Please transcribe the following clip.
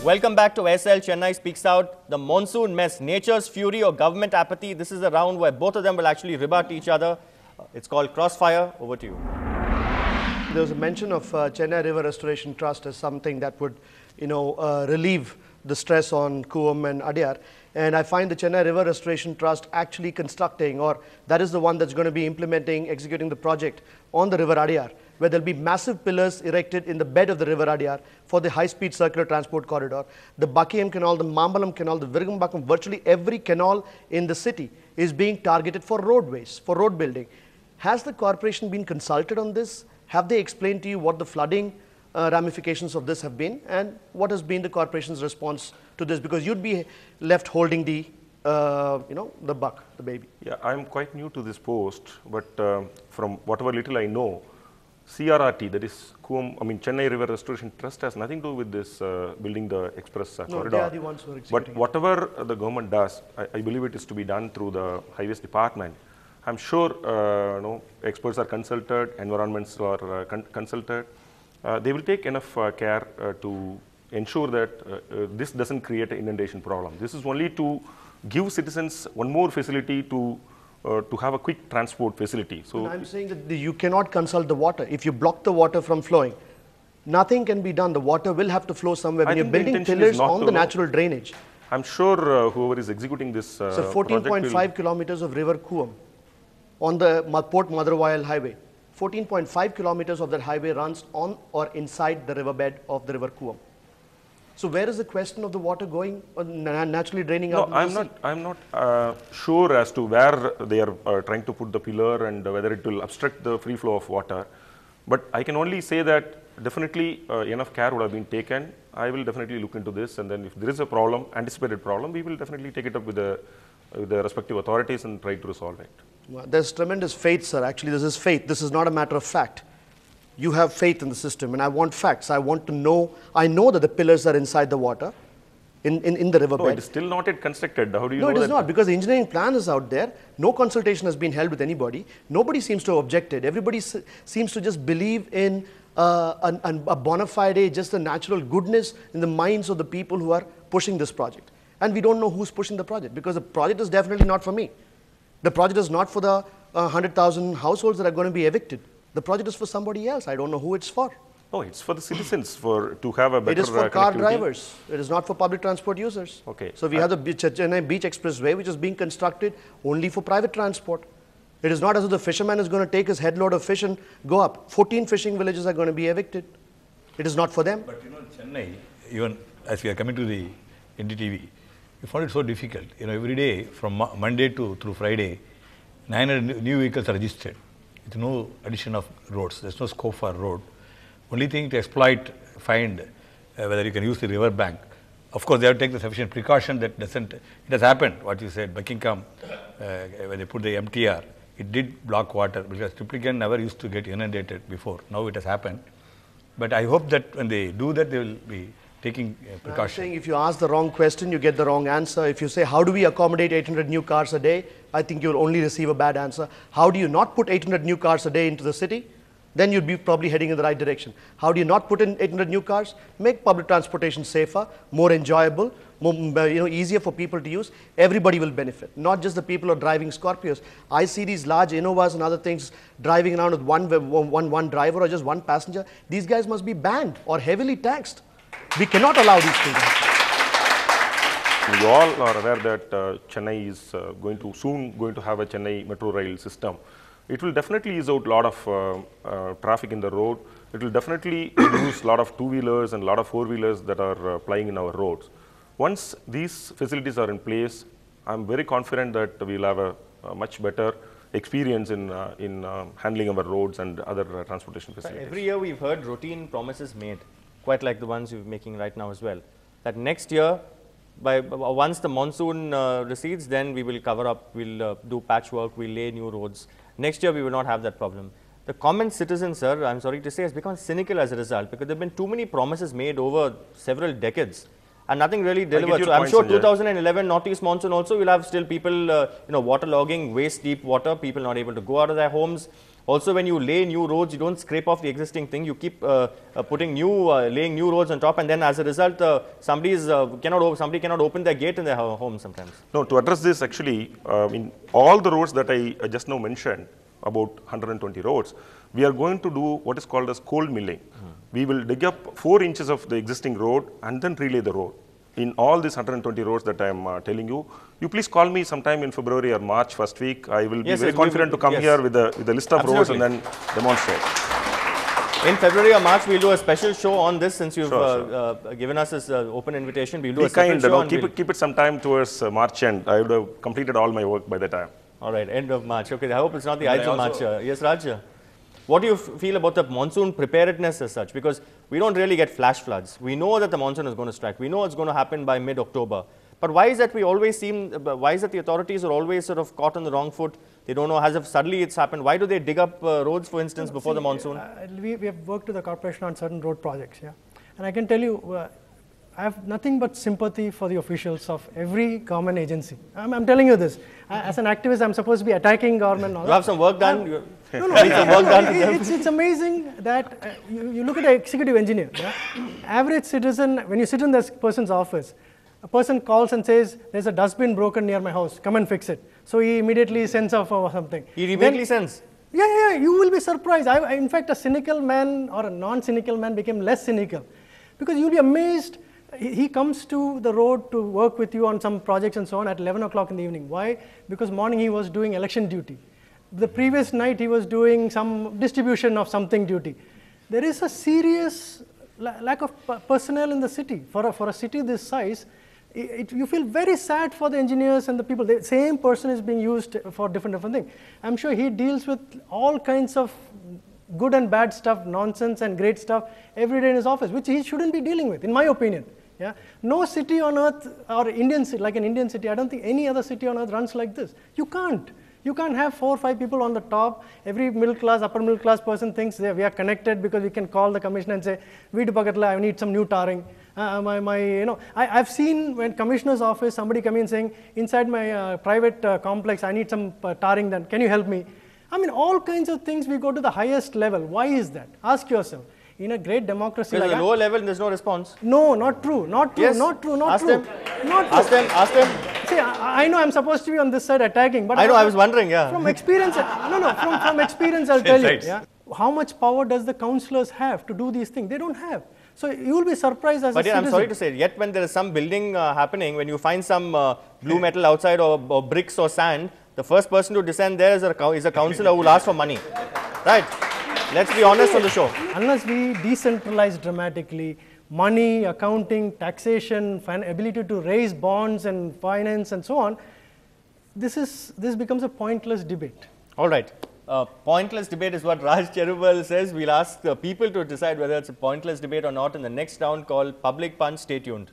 Welcome back to SL Chennai Speaks Out. The monsoon mess, nature's fury or government apathy. This is a round where both of them will actually rebut each other. It's called Crossfire. Over to you. There was a mention of Chennai River Restoration Trust as something that would, relieve the stress on Kuam and Adyar. And I find the Chennai River Restoration Trust actually constructing, or that is the one that's going to be implementing, executing the project on the River Adyar, where there'll be massive pillars erected in the bed of the River Adyar for the high-speed circular transport corridor. The Buckingham Canal, the Mambalam Canal, the Virugambakam, virtually every canal in the city is being targeted for roadways, for road building. Has the corporation been consulted on this? Have they explained to you what the flooding ramifications of this have been, and what has been the corporation's response to this? Because you'd be left holding the, the buck, the baby. Yeah, I'm quite new to this post, but from whatever little I know, CRRT, that is Chennai River Restoration Trust, has nothing to do with this building the express corridor. They are the ones who are executing. But whatever the government does, I believe it is to be done through the highways department. I'm sure experts are consulted, environments are consulted. They will take enough care to ensure that this doesn't create an inundation problem. This is only to give citizens one more facility to have a quick transport facility. So I'm saying that you cannot consult the water. If you block the water from flowing, nothing can be done. The water will have to flow somewhere. When you're building pillars on the natural drainage. I'm sure whoever is executing this so 14.5 kilometers of River Kuam on the Port Madurai highway. 14.5 kilometers of that highway runs on or inside the riverbed of the River Kuam. So where is the question of the water going, naturally draining out? No, I'm not sure as to where they are trying to put the pillar and whether it will obstruct the free flow of water. But I can only say that definitely enough care would have been taken. I will definitely look into this, and then if there is a problem, anticipated problem, we will definitely take it up with the respective authorities and try to resolve it. Well, there's tremendous faith, sir. Actually, this is faith. This is not a matter of fact. You have faith in the system, and I want facts. I want to know. I know that the pillars are inside the water, in the riverbed. No, it is still not yet constructed. How do you know that? No, it is not, because the engineering plan is out there. No consultation has been held with anybody. Nobody seems to have objected. Everybody seems to just believe in a bona fide, just the natural goodness in the minds of the people who are pushing this project. And we don't know who's pushing the project, because the project is definitely not for me. The project is not for the 100,000 households that are going to be evicted. The project is for somebody else. I don't know who it's for. No, it's for the citizens to have a better. It is for car drivers. It is not for public transport users. Okay. So we have the Chennai Beach Expressway, which is being constructed only for private transport. It is not as if the fisherman is going to take his headload of fish and go up. 14 fishing villages are going to be evicted. It is not for them. But Chennai, even as we are coming to the Ndtv, we found it so difficult. Every day from Monday through Friday, 900 new vehicles are registered with no addition of roads. There's no scope for road. Only thing to exploit, find whether you can use the river bank. Of course, they have to take the sufficient precaution that doesn't. It has happened. What you said, Buckingham, when they put the MTR, it did block water because Triplicane never used to get inundated before. Now it has happened. But I hope that when they do that, they will be taking precaution. I'm saying if you ask the wrong question, you get the wrong answer. If you say, how do we accommodate 800 new cars a day? I think you'll only receive a bad answer. How do you not put 800 new cars a day into the city? Then you'd be probably heading in the right direction. How do you not put in 800 new cars? Make public transportation safer, more enjoyable, more, easier for people to use. Everybody will benefit, not just the people who are driving Scorpios. I see these large Innovas and other things driving around with one driver or just one passenger. These guys must be banned or heavily taxed. We cannot allow these things. You all are aware that Chennai is soon going to have a Chennai metro rail system. It will definitely ease out a lot of traffic in the road. It will definitely reduce a lot of two-wheelers and a lot of four-wheelers that are plying in our roads. Once these facilities are in place, I'm very confident that we'll have a much better experience in handling our roads and other transportation facilities. Every year we've heard routine promises made, quite like the ones you're making right now as well. That next year, once the monsoon recedes, then we will cover up, we'll do patchwork, we'll lay new roads. Next year, we will not have that problem. The common citizen, sir, I'm sorry to say, has become cynical as a result, because there have been too many promises made over several decades and nothing really delivered. So I'm sure 2011 Northeast monsoon also will have still people, waterlogging, waist deep water, people not able to go out of their homes. Also, when you lay new roads, you don't scrape off the existing thing. You keep putting laying new roads on top, and then as a result, somebody cannot open their gate in their home sometimes. No, to address this, actually, in all the roads that I just now mentioned, about 120 roads, we are going to do what is called as cold milling. We will dig up 4 inches of the existing road and then relay the road. In all these 120 roads that I am telling you, you please call me sometime in February or March first week. I will be very confident to come here with a list of roads and then demonstrate. In February or March, we'll do a special show on this since you've given us this open invitation. We'll do a special show. Keep it sometime towards March end. I would have completed all my work by the time. All right, end of March. Okay, I hope it's not the Ides of March. Yes, Raj? What do you feel about the monsoon preparedness as such? Because we don't really get flash floods. We know that the monsoon is going to strike. We know it's going to happen by mid-October. But why is that why is that the authorities are always sort of caught on the wrong foot? They don't know as if suddenly it's happened. Why do they dig up roads, for instance, before the monsoon? We have worked with the corporation on certain road projects, yeah. And I can tell you, I have nothing but sympathy for the officials of every government agency. I'm telling you this. As an activist, I'm supposed to be attacking government. You have some work done? It's amazing that you look at an executive engineer. Yeah? Average citizen, when you sit in this person's office, a person calls and says, there's a dustbin broken near my house, come and fix it. So he immediately sends off or something. He immediately sends? Yeah, you will be surprised. In fact, a cynical man or a non-cynical man became less cynical. Because you'll be amazed. He comes to the road to work with you on some projects and so on at 11 o'clock in the evening. Why? Because morning he was doing election duty. The previous night he was doing some distribution of something duty. There is a serious lack of personnel in the city. For a city this size, you feel very sad for the engineers and the people. The same person is being used for different things. I'm sure he deals with all kinds of good and bad stuff, nonsense and great stuff every day in his office, which he shouldn't be dealing with, in my opinion. Yeah? No city on earth, or Indian city, like an Indian city, I don't think any other city on earth runs like this. You can't. You can't have 4 or 5 people on the top. Every middle class, upper middle class person thinks we are connected because we can call the commissioner and say, Veedu Pakatla, I need some new tarring. I've seen when commissioner's office, somebody come in saying, inside my private complex, I need some tarring then. Can you help me? I mean, all kinds of things we go to the highest level. Why is that? Ask yourself. In a great democracy like at the lower level, there's no response. No, not true. Yes. Not true. Ask them. Ask them. See, I know I'm supposed to be on this side attacking, but I know. I was wondering. Yeah. From experience, from experience, I'll tell you. Yeah. How much power does the councillors have to do these things? They don't have. So you will be surprised as a citizen. I'm sorry to say, yet when there is some building happening, when you find some blue metal outside or bricks or sand, the first person to descend there is a councillor who will ask for money. Right? Let's be honest on the show. Unless we decentralize dramatically, money, accounting, taxation, ability to raise bonds and finance and so on, this becomes a pointless debate. All right. Pointless debate is what Raj Cherubal says. We'll ask the people to decide whether it's a pointless debate or not in the next round called Public Punch. Stay tuned.